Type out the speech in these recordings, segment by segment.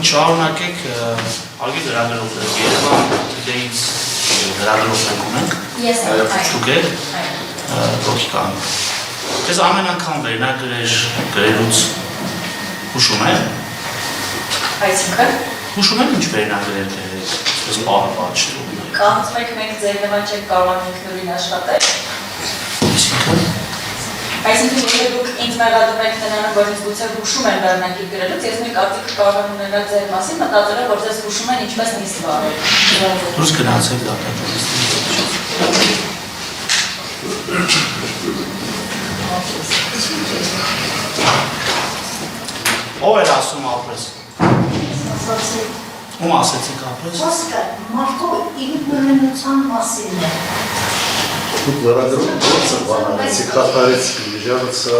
շարունակեք ագի լրագրողներ Երևան դեից լրագրողներ ունենք շուկեր ոքիկան ես ամեն անգամ վերնագրեր գրելուց հուշում եմ այսինքն հուշում եմ ինչ վերնագրեր գրել ես պատշտում Կանց մենք ձեր նման չենք կարող ինքնուրույն աշխատել Այսինքն եթե դուք ինձ մեղադրում եք նրանով, որ ինձ գուցե հուշում են վերնագիր գրելուց, ես մի կարծիք կարող եմ ունենալ ձեր մասին, մտածելով, որ ձեզ հուշում են ինչպես նիստ վարել։ Դուրս գնացեք դատատոնիստի Ով էր ասում ապրես։ Ում ասեցիք ապրես։ Խոսքը մարդու ինքնուրույնության մասին է։ Тут լրագրում գործը բանալեցիք, հատարեցիք, միջավցը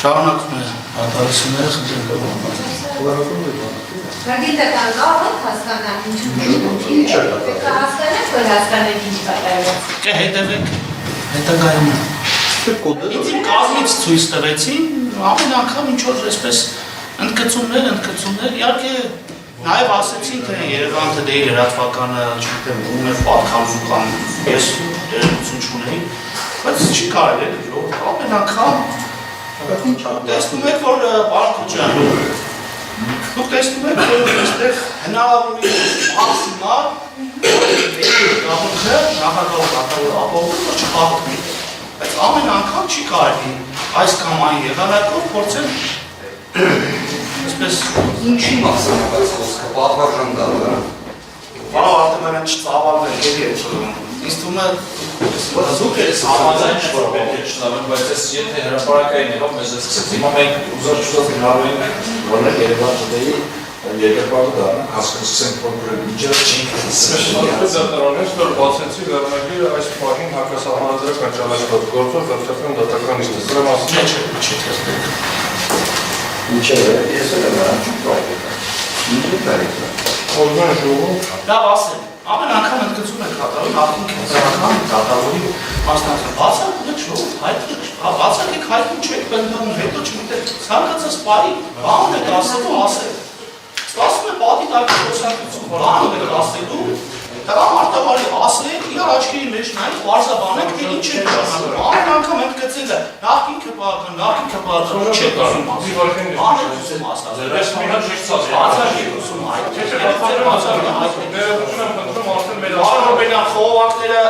շարունակում է հատարությունները խնդրենք լրագրում է բանալեցիք։ Գիտական կարող եք հասկանալ ինչու հասկանեք, որ հասկանեք ինչ կատարվեց։ Կե հետևեք հետագայում Ինձ իմ կազմից ցույց տվեցին ամեն անգամ ինչ-որ այսպես ընդգծումներ, իհարկե նաև ասեցին, թե Երևան TD-ի լրատվականը, չգիտեմ, ում է պատկանում կամ ես դերություն չունեի, բայց չի կարելի է ամեն անգամ տեսնում եք, որ պարոն Քոչարյան, դուք տեսնում եք, որ այստեղ հնարավորինս մաքսիմալ գաղութը նախագահող ապահովում, որ չպահպանի, բայց ամեն անգամ չի կարելի այս կամ այն եղանակով փորձել Այսպես Ինչի մասին է այս խոսքը, պատվարժան դատարան։ Պարոն Արտեմյանն չծավալվել էլի է ծրում։ Ինձ թվում է Զուգ է համաձայն որ պետք է չնայենք, բայց ես եթե հրապարակային եղավ մեզ սկսեց։ Հիմա մենք ուզած չուզած գնալու ենք որներ Երևան TD-ի երկրպագու դառնանք, հասկացնենք որ միջև չենք Դատարանից որ բացեցի վերնագիրը այս պահին հակասահմանադրական ճանաչված գործով վերջացան դատականից դրա մասին չի տեսնել։ Ինչը ես էլ եմ ճուտով։ Ինչու՞ տարիք։ Օրգան ժողով Լավ ասել, ամեն անգամ ընդգծում եք կատարում, նախին կենտրոնական դատավորի մասնակցը բացակեք շոու, բացակեք հայտում չեք բնդանում, հետո չգիտեք, ցանկացած բարի բան եք ասելու ասել։ Ստացվում է պատի տակի խոսակցություն, բան եք ասելու, տղամարդավարի ասեք, իրար աչքերի մեջ նայեք, պարզաբանեք, թե ինչ եք ասում։ Ամեն անգամ ընդգծել է, նախին քպական, չեք ասում ասել։ Անեք ուսում ասած։ Ես մի հատ շիքսած Բացակեք ուսում հայտ։ Ներողություն եմ խնդրում արդեն մեր Արոբենյան խողովակները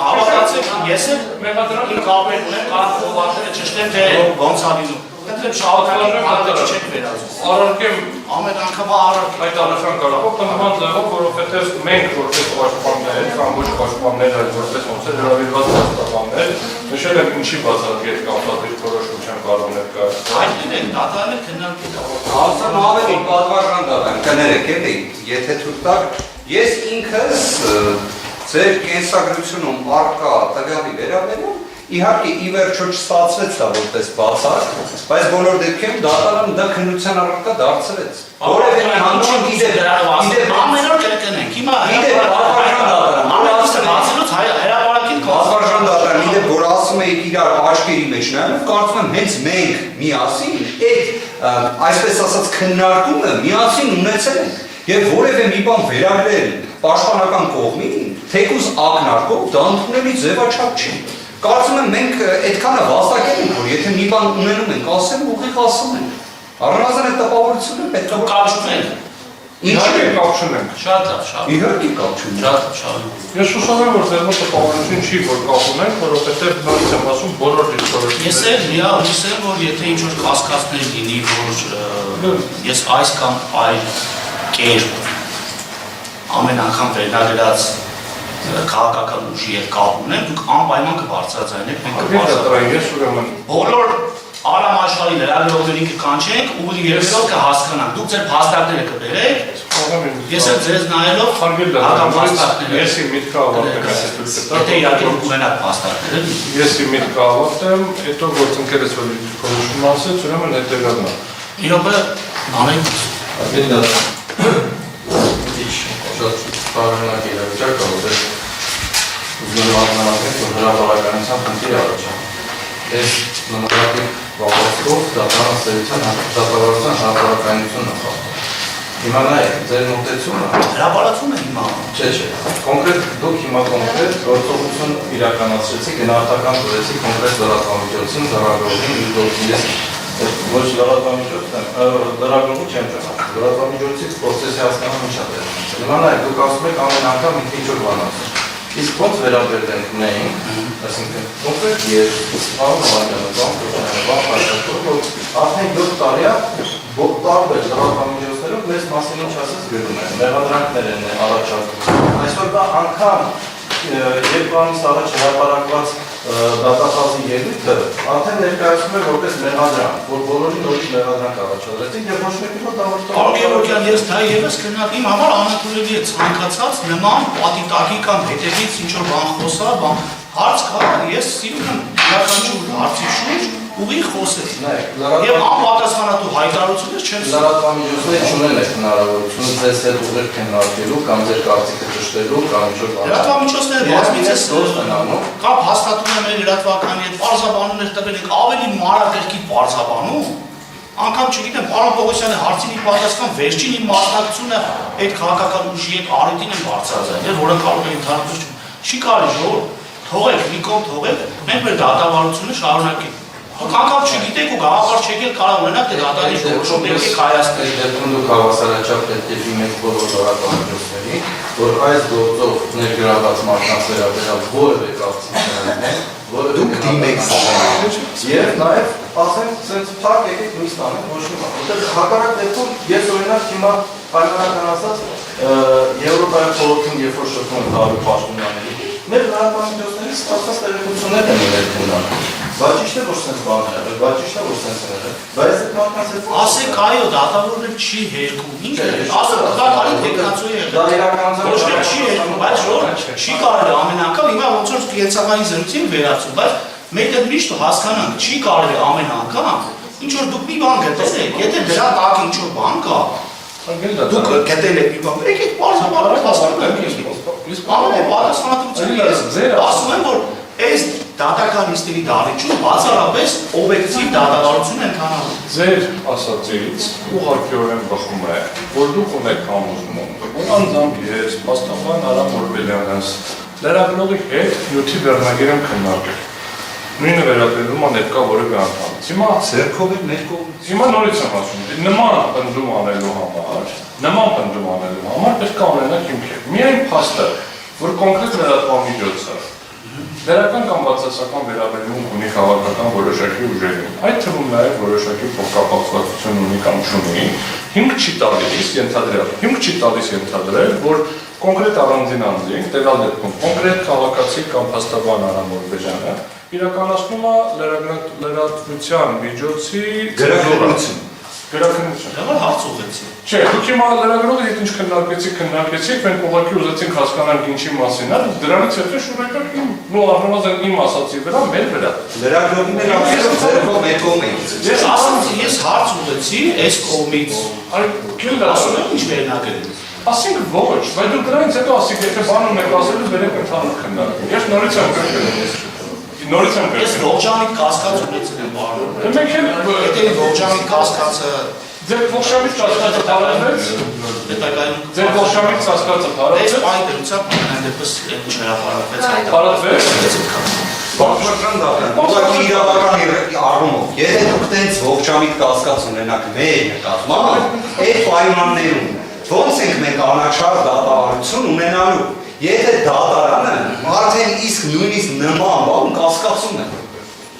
հավատացեք, ես էլ իմ կապեր ունեմ, կարող խողովակները չշտեմ, թե ոնց ա լինում։ Խնդրեմ շահութակի հանդեպ չեք վերածում։ Առարկեմ Ամեն անգամ առարկ հայտարարական կարողով տնման ձևով, որովհետև մենք որպես պաշտպաններ կամ ոչ պաշտպաններ, այլ որպես ոնց է հրավիրված պաշտպաններ, նշել ենք ինչի բացառիկ կապված որոշության կարող ներկայացնել։ Այդ լինենք, դատարանը քննարկել է։ Ասեմ ավելի պատվարժան դատարան, կներեք էլի, եթե թույլ տաք, ես ինքս ձեր կենսագրությունում առկա տվյալի վերաբերյալ Իհարկե ի վերջո չստացվեց դա որպես բացառ, բայց բոլոր դեպքերում դատարանը դա քննության առարկա դարձրեց։ Որևէ մի հանրություն գիտե ամեն օր կրկնենք։ Հիմա պատվարժան դատարան, իդեպ որ ասում եք իրար աչքերի մեջ նայելով, կարծում եմ հենց մենք միասին այդ այսպես ասած քննարկումը միասին ունեցել ենք եւ որևէ մի բան վերագրել պաշտպանական կողմին, թեկուզ ակնարկով դա ընդունելի ձևաչափ չի։ Կարծում եմ մենք այդքանը վաստակել ենք, որ եթե մի բան ունենում ենք, ասեմ ուղիղ ասում ենք։ Առնվազն այդ տպավորությունը պետք է կապ չունենք։ Իհարկե կապ չունենք։ Շատ լավ, շատ։ Իհարկե կապ չունենք։ Շատ։ Ես հուսով եմ, որ ձեր մոտ տպավորություն չի, որ կապ ունենք, որովհետև նորից եմ ասում բոլոր դիտորությունները։ Ես էլ հույս եմ, որ եթե ինչ-որ կասկածներ լինի, որ ես այս կամ այլ կերպ ամեն անգամ վերնագրած քաղաքական ուժի հետ կապ ունեմ, դուք անպայման կբարձրացնեք, մենք կբարձրացնենք։ Բոլոր Արամ աշխարհի լրագրողներին կկանչենք ու երբեք կհասկանանք։ Դուք ձեր փաստարկները կբերեք։ Ես էլ ձեզ նայելով հական փաստարկները։ Ես իմ միտքը ավարտեմ, Եթե իհարկե ունենաք փաստարկները։ Ես իմ միտքը ավարտեմ, հետո գործ ընկերս որ քննություն ասեց, ուրեմն հետեւյալն է։ Իրոք անենք Շատ բարենակ իրավիճակ կա, որ ուզում եմ ակնարկել, որ հրապարակայնության խնդիր առաջանում։ Ես նմանատիպ Բավարարով դատարանության հրապարակայնությունը խախտում։ Հիմա նայեք, ձեր մոտեցումը Հրապարակում է հիմա։ չէ, կոնկրետ դուք հիմա կոնկրետ գործողություն իրականացրեցիք, գնահատական տվեցիք կոնկրետ լրատվամիջոցին, լրագրողին, ես ոչ լրատվամիջոցն եմ, լրագրողի չեմ ճանաչում, լրատվամիջոցից պրոցեսի հասկանալը ինչ է դեր։ Հիմա նայեք, դուք ասում եք ամեն անգամ ինչ-որ բան ասում։ Իսկ ոնց վերաբերվենք նային, այսինքն կոնկրետ ես արդեն 7 տարի է տարբեր լրատվամիջոցներով մեզ մասին ինչ ասես գրում են, մեղադրանքներ են առաջարկում։ Այսօրվա անգամ երկու ամիս առաջ հրապարակված դատախազի ելույթը արդեն ներկայացնում է որպես մեղադրանք, որ բոլորին նորից մեղադրանք առաջադրեցին եւ ոչ մեկի մոտ Պարոն Գևորգյան, ես դա եւս քննարկում իմ համար անընդունելի է ցանկացած նման պատիտակի կամ հետևից ինչ որ բան խոսալ, հարց կա, ես սիրում եմ յուրաքանչյուր հարցի շուրջ ուղիղ խոսել։ Եվ անպատասխանատու հայտարարություններ չեմ սիրում։ Լրատվամիջոցները չունեն այդ հնարավորությունը ձեզ հետ ուղիղ քննարկելու կամ ձեր կարծիքը ճշտելու կամ ինչ-որ բան։ Լրատվամիջոցները բազմիցս կամ հաստատում են մեր լրատվականի հետ պարզաբանումներ տվել ենք ավելի մանրակրկիտ պարզաբանում։ Անգամ չգիտեմ, պարոն Պողոսյանի հարցին ի պատասխան վերջին իմ մասնակցությունը այդ քաղաքական ուժի հետ առիթին են բարձրացել, որը կարող է ընդհանրություն չի կարելի ժողով թողեք, մի կողմ թողեք, մենք մեր դատավարությունը շարունակենք։ Անգամ չգիտեք ու գաղափար չեք էլ կարող ունենաք թե դատարանի որոշում պետք է կայացնել։ Դեպքում դուք հավասարաչափ պետք է դիմեք բոլոր լրատվամիջոցների, որ այս գործով ներգրավված մարդկանց վերաբերյալ որևէ կարծիք չունենեն, դուք դիմեք եւ նաեւ ասենք sense փակ եկեք նույն տանեք ոչ մի բան։ Որտեղ հակառակ դեպքում ես օրինակ հիմա պայմանական ասած Եվրոպայի խորհրդին երբ որ շփվում եմ տարբեր պաշտոնյաների, մեր լրատվամիջոցներից ստացած տեղեկություններ են ունենում։ Բայց ճիշտ է որ sense բան է, բայց ճիշտ է որ sense է։ Բայց այդ մարդկանց հետ ասեք այո, դատավորը չի հերկում։ Ինչ է։ Ասեք դատարանի տեխնացու է։ դա իրականության ոչ մի չի հերկում, բայց ժողով չի կարելի ամեն անգամ հիմա ոնց որ կենցաղային զրույցին վերացում, բայց մենք այդ միշտ հասկանանք, չի կարելի ամեն անգամ ինչ որ դուք մի բան գտել եք, եթե դրա տակ ինչ որ բան կա, դուք գտել եք մի բան, եկեք բարձրաբար հասկանանք։ Ամենապատասխանատվությունը ես ասում եմ, որ այս դատական նիստերի դարիճում բացառապես օբյեկտիվ դատավարություն են կանալու։ Ձեր ասածից ուղղակիորեն բխում է, որ դուք ունեք համոզում, որ անձամբ ես, փաստաբան Արամ Օրբելյանս, լրագրողի հետ նյութի վերնագիր եմ քննարկել։ Նույնը վերաբերում է ներկա որևէ անդամից։ Հիմա Ձերքով եք մեր կողմից։ Հիմա նորից եմ ասում, նման պնդում անելու համար պետք է ունենաք հիմքեր։ Միայն փաստը, որ կոնկրետ լրատվամիջոցը դերական կամ բացասական վերաբերմունք ունի քաղաքական որոշակի ուժերին, այդ թվում նաև որոշակի փոխկապակցություն ունի կամ չունի, հիմք չի տալիս ենթադրել, որ կոնկրետ առանձին անձինք, տվյալ դեպքում կոնկրետ քաղաքացի կամ փաստաբան Արամ Օրբելյանը իրականացնում է լրատվության միջոցի Գրաքննություն։ Դա որ հարց ուղեցի։ Չէ, դուք հիմա լրագրողի հետ ինչ քննարկեցիք, մենք ուղղակի ուզեցինք հասկանալ ինչի մասին է, դրանից հետո շուրայական նո առնվազն իմ ասացի վրա, մեր վրա։ Լրագրողները ձերքով մեր կողմից։ Ես ասում ես հարց ուղեցի այս կողմից։ Ասում եմ ինչ վերնագրել։ Ասենք ոչ, բայց դուք դրանից հետո ասիք, եթե բան ունեք ասելու, վերեք ընդհանուր քննարկում։ Ես նորից եմ Ես ողջամիտ կասկած ունեցել եմ բարոն։ Մենք էլ եթե ողջամիտ կասկածը ձեր ողջամիտ կասկածը տարածվեց։ Ձեր ողջամիտ կասկածը այս տարածվեց։ այդ դրությամբ այնպես չհրապարակվեց Տարածվեց։ Բարձրական դատան, ուղղակի իրավական առումով, եթե դուք տենց ողջամիտ կասկած ունենաք մեր նկատմամբ, այդ պայմաններում ոնց ենք մենք անաչառ դատավարություն ունենալու։ Եթե դատարանը արդեն իսկ նույնիսկ նման բան կասկածում է։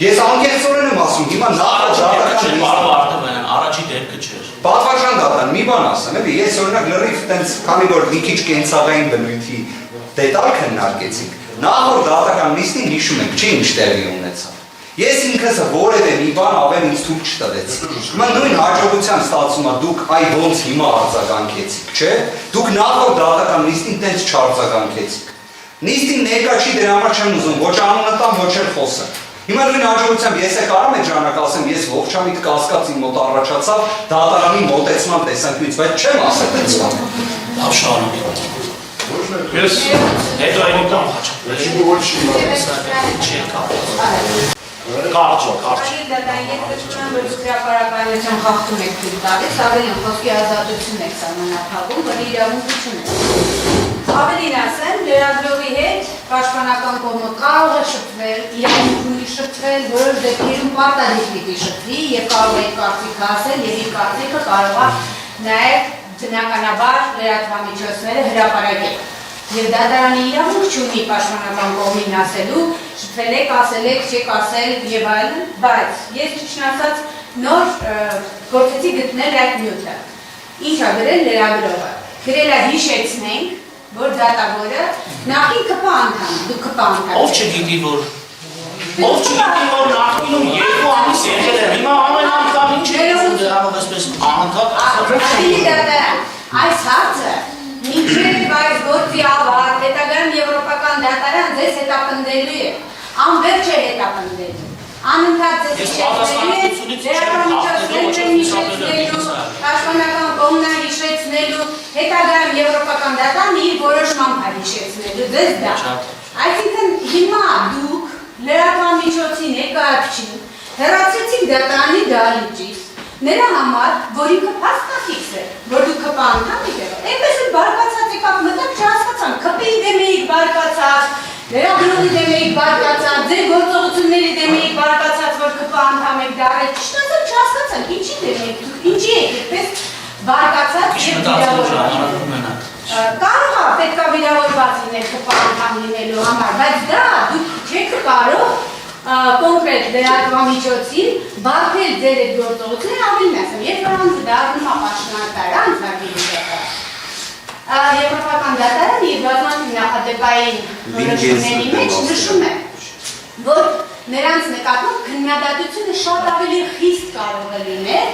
Ես անկեղծորեն եմ ասում, հիմա առաջի դեպքը չէր։ Պատվարժան դատան, մի բան ասեմ, էլի, ես օրինակ լրիվ տենց, քանի որ մի քիչ կենցաղային բնույթի դետալ քննարկեցինք, նախորդ դատական նիստին հիշում ենք, չի ինչ տեղի ունեցավ։ Ես ինքս որևէ մի բան ավել ինձ թույլ չտվեց։ Հիմա նույն հաջողության ստացվում է դուք այ ոնց հիմա արձագանքեցիք, չէ՞։ Դուք նախորդ դատական նիստին տենց չարձագանքեցիք։ Նիստին ներկա չի դրա համար չեմ ուզում ոչ անունը տամ, ոչ էլ խոսեմ։ Հիմա նույն հաջողությամբ ես կարամ այդ ժամանակ ասեմ, ես ողջամիտ կասկած իմ մոտ առաջացավ դատարանի մոտեցման տեսանկյունից, բայց չեմ ասել այդպես բան։ Լավ շարունակենք։ Ես հետո այն կամ հաճախ։ Չէ, Կարճ, կարճ։ Այլ դատան ես գտնում եմ, որ հրապարակայնության խախտում եք թույլ տալիս, ավելին խոսքի ազատություն եք սահմանափակում, որի իրավունք չունեք։ Ավելին ասեմ, լրագրողի հետ պաշտպանական կողմը կարող է շփվել, իրավունք ունի շփվել, որոշ դեպքերում պարտադիր պիտի շփվի եւ կարող է կարծիք ասել եւ իր կարծիքը կարող է նաեւ բնականաբար լրատվամիջոցները հրապարակել։ Եվ դատարանի իրավունք չունի պաշտպանական կողմին ասելու, շփվել եք, ասել եք, չեք ասել եւ այլն, բայց ես ճիշտ ասած նոր գործեցի գտնել այդ նյութը։ Ինչ է գրել լրագրողը։ Գրել է հիշեցնենք, որ դատավորը նախին ԿՊ անդամ, դու ԿՊ անդամ։ Ով չգիտի, որ նախինում 2 ամիս եղել է, հիմա ամեն անգամ ինչ է դրանով այսպես անդամ Ավելի դատարան, այս հարցը մինչև այս գործի ավարտ, հետագայում եվրոպական դատարան ձեզ հետապնդելու է, անվերջ է հետապնդելու, անընդհատ ձեզ հիշեցնելու, լրատվամիջոցներն հիշեցնելու, պաշտպանական կողմն հիշեցնելու, հետագայում եվրոպական դատարանը իր որոշմամբ է հիշեցնելու, ձեզ դա։ Այսինքն հիմա դուք լրատվամիջոցի ներկայացուցիչ հեռացրեցիք դատարանի դահլիճից, նրա համար, որ ինքը փաստաթիքս է, որ դու ԿՊ անդամ եք եղել, այնպես էլ բարկացած եկավ մտակ չհասկացան, ԿՊ-ի դեմ էիք բարկացած, լրագրողի դեմ էիք բարկացած, ձեր գործողությունների դեմ էիք բարկացած, որ ԿՊ անդամ եք դարել, ճիշտ ասած չհասկացան, ինչի դեմ եք, ինչի եք այդպես բարկացած եւ վիրավորված։ Կարող է պետք է վիրավորված լինել ԿՊ անդամ լինելու համար, բայց դա դուք չեք կարող կոնկրետ լրատվամիջոցին բարդել ձեր այդ գործողությունները ավելին ասեմ, երբ նրանց դառնում է պաշտոնատար անձնագիր դատարան։ Եվրոպական դատարանը իր բազմաթիվ նախադեպային որոշումների մեջ նշում է, որ նրանց նկատմամբ քննադատությունը շատ ավելի խիստ կարող է լինել,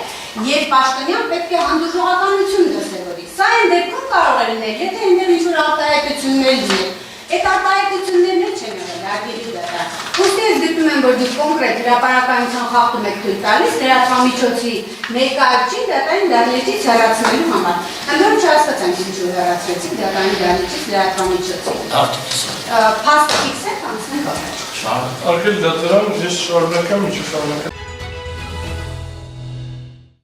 եւ պաշտոնյան պետք է հանդուրժողականություն դրսևորի։ Սա այն դեպքում կարող է լինել, եթե այնտեղ ինչ-որ արտահայտություններ լինեն։ Այդ արտահայտություններն էլ չեն եղել արգելի դատարան։ Ուստի ես գտնում եմ, որ դուք կոնկրետ հրապարակայնության խախտում եք թույլ տալիս լրատվամիջոցի ներկայացուցիչ դատարանի դահլիճից հեռացնելու համար։ Ընդհանուր չհասկացանք ինչու հեռացրեցիք դատարանի դահլիճից լրատվամիջոցի։ Փաստաթիքս եք անցնենք առաջ։ Արգելի դատարան, ես շարունակեմ, ինչ շարունակեմ։